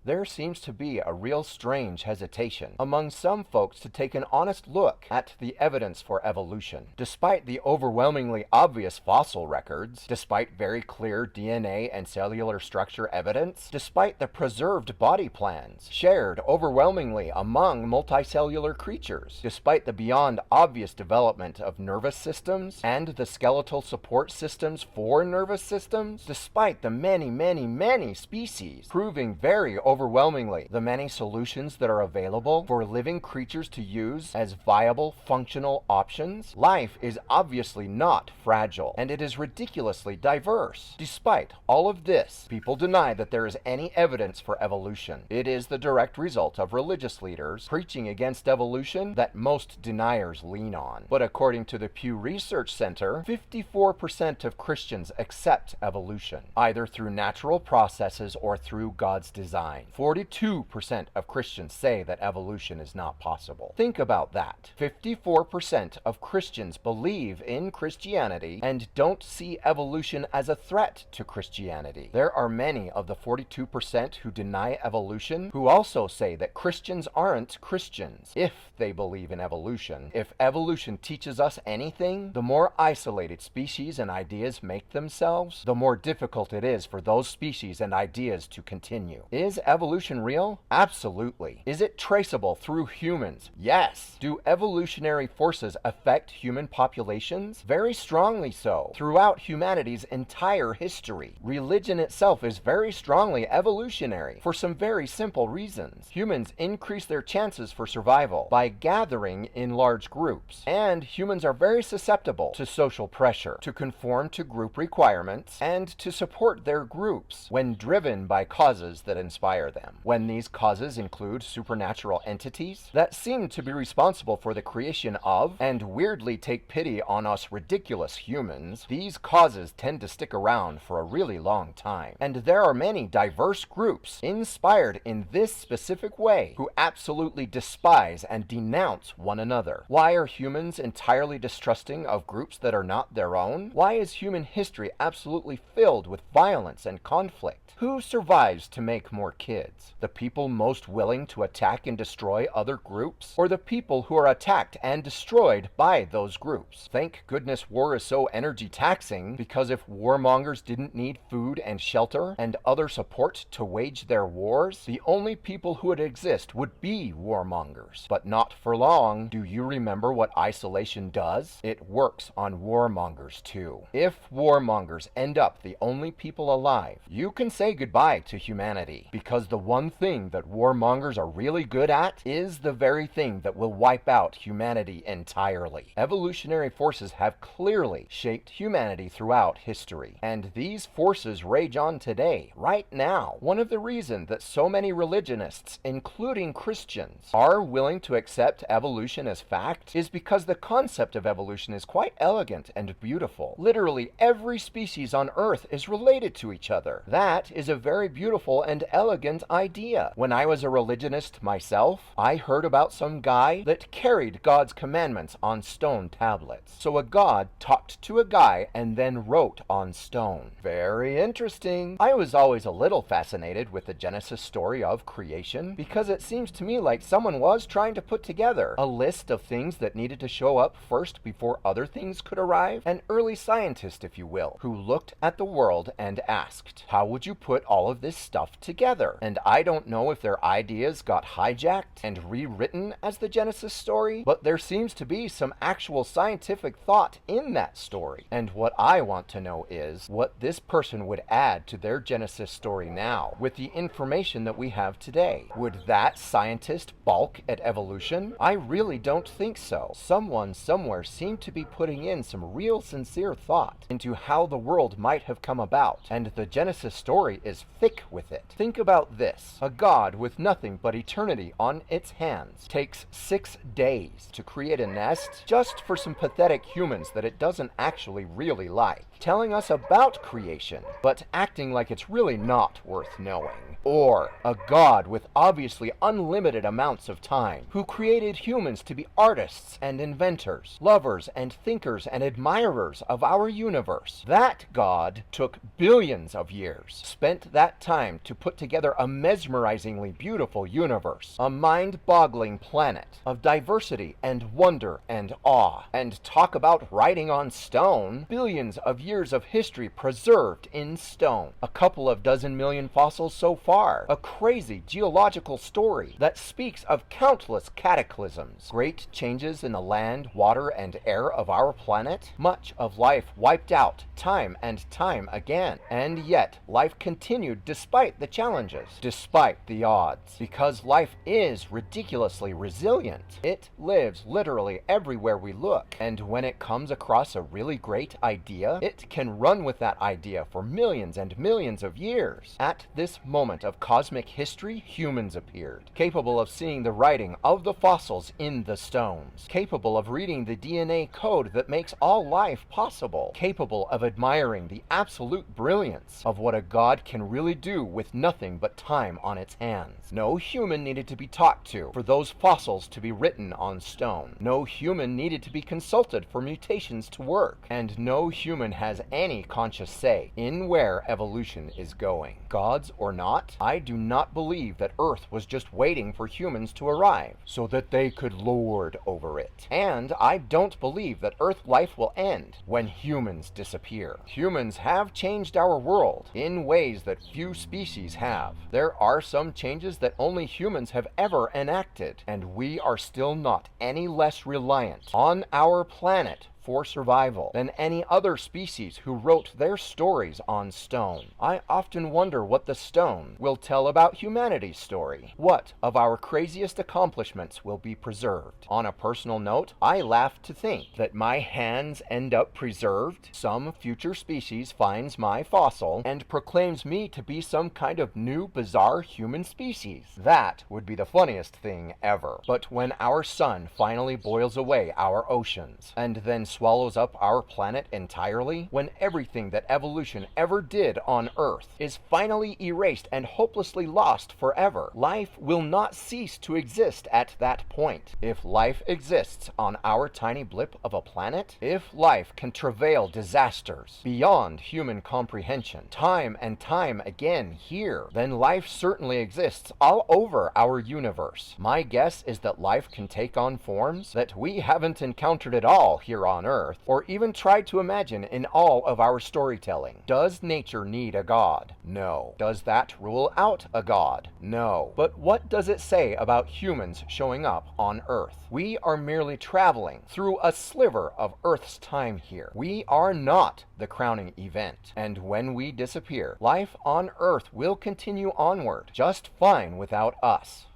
there seems to be a real strange hesitation among some folks to take an honest look at the evidence for evolution. Despite the overwhelmingly obvious fossil records, despite very clear DNA and cellular structure evidence, despite the preserved body plans shared overwhelmingly among multicellular creatures, despite the beyond obvious development of nervous systems and the skeletal support systems for nervous systems, despite the many species proving very overwhelmingly the many solutions that are available for living creatures to use as viable functional options, life is obviously not fragile, and it is ridiculously diverse. Despite all of this, people deny that there is any evidence for evolution. It is the direct result of religious leaders preaching against evolution that most deniers lean on. But according to the Pew Research Center, 54% of Christians accept evolution, either through natural processes or through God's design. 42% of Christians say that evolution is not possible. Think about that. 54% of Christians believe in Christianity and don't see evolution as a threat to Christianity. There are many of the 42% who deny evolution who also say that Christians aren't Christians if they believe in evolution. If evolution teaches us anything, the more isolated species and ideas make themselves, the more difficult it is for those species and ideas to continue. Is evolution real? Absolutely. Is it traceable through humans? Yes. Do evolutionary forces affect human populations? Very strongly so, throughout humanity's entire history. Religion itself is very strongly evolutionary for some very simple reasons. Humans increase their chances for survival by gathering in large groups, and humans are very susceptible to social pressure, to conform to group requirements, and to support their groups when driven by causes that inspire them. When these causes include supernatural entities that seem to be responsible for the creation of, and weirdly take pity on us ridiculous humans, these causes tend to stick around for a really long time. And there are many diverse groups inspired in this specific way who absolutely despise and denounce one another. Why are humans entirely distrusting of groups that are not their own? Why is human history absolutely filled with violence and conflict? Who survives to make more kids? The people most willing to attack and destroy other groups, or the people who are attacked and destroyed by those groups? Thank goodness war is so energy taxing, because if warmongers didn't need food and shelter and other support to wage their wars, the only people who would exist would be warmongers. But not for long. Do you remember what isolation does? It works on warmongers too. If warmongers end up the only people alive, you can say goodbye to humanity, because the one thing that warmongers are really good at is the very thing that will wipe out humanity entirely. Evolutionary forces have clearly shaped humanity throughout history, and these forces rage on today, right now. One of the reasons that so many religionists, including Christians, are willing to accept evolution as fact is because the concept of evolution is quite elegant and beautiful. Literally every species on Earth is related to each other. That is a very beautiful and elegant idea. When I was a religionist myself, I heard about some guy that carried God's commandments on stone tablets. So a god talked to a guy and then wrote on stone. Very interesting. I was always a little fascinated with the Genesis story of creation, because it seems to me like someone was trying to put together a list of things that needed to show up first before other things could arrive. An early scientist, if you will, who looked at the world and asked, how would you put all of this stuff together? And I don't know if their ideas got hijacked and rewritten as the Genesis story, but there seems to be some actual scientific thought in that story. And what I want to know is what this person would add to their Genesis story now with the information that we have today. Would that scientist balk at evolution? I really don't think so. Someone somewhere seemed to be putting in some real sincere thought into how the world might have come about, and the Genesis story is thick with it. Think about this. A god with nothing but eternity on its hands takes 6 days to create a nest just for some pathetic humans that it doesn't actually really like, telling us about creation, but acting like it's really not worth knowing. Or a God with obviously unlimited amounts of time, who created humans to be artists and inventors, lovers and thinkers and admirers of our universe. That God took billions of years, spent that time to put together a mesmerizingly beautiful universe, a mind-boggling planet of diversity and wonder and awe. And talk about writing on stone, billions of years of history preserved in stone. A couple of dozen million fossils so far. A crazy geological story that speaks of countless cataclysms, great changes in the land, water, and air of our planet, much of life wiped out time and time again. And yet, life continued despite the challenges, despite the odds, because life is ridiculously resilient. It lives literally everywhere we look, and when it comes across a really great idea, it can run with that idea for millions and millions of years. At this moment of cosmic history, humans appeared, capable of seeing the writing of the fossils in the stones, capable of reading the DNA code that makes all life possible, capable of admiring the absolute brilliance of what a god can really do with nothing but time on its hands. No human needed to be talked to for those fossils to be written on stone. No human needed to be consulted for mutations to work, and no human has any conscious say in where evolution is going. Gods or not, I do not believe that Earth was just waiting for humans to arrive so that they could lord over it. And I don't believe that Earth life will end when humans disappear. Humans have changed our world in ways that few species have. There are some changes that only humans have ever enacted, and we are still not any less reliant on our planet for survival than any other species who wrote their stories on stone. I often wonder what the stone will tell about humanity's story. What of our craziest accomplishments will be preserved? On a personal note, I laugh to think that my hands end up preserved. Some future species finds my fossil and proclaims me to be some kind of new bizarre human species. That would be the funniest thing ever. But when our sun finally boils away our oceans and then swallows up our planet entirely, when everything that evolution ever did on Earth is finally erased and hopelessly lost forever, life will not cease to exist at that point. If life exists on our tiny blip of a planet, if life can travail disasters beyond human comprehension time and time again here, then life certainly exists all over our universe. My guess is that life can take on forms that we haven't encountered at all here on Earth, or even tried to imagine in all of our storytelling. Does nature need a god? No. Does that rule out a god? No. But what does it say about humans showing up on Earth? We are merely traveling through a sliver of Earth's time here. We are not the crowning event. And when we disappear, life on Earth will continue onward just fine without us.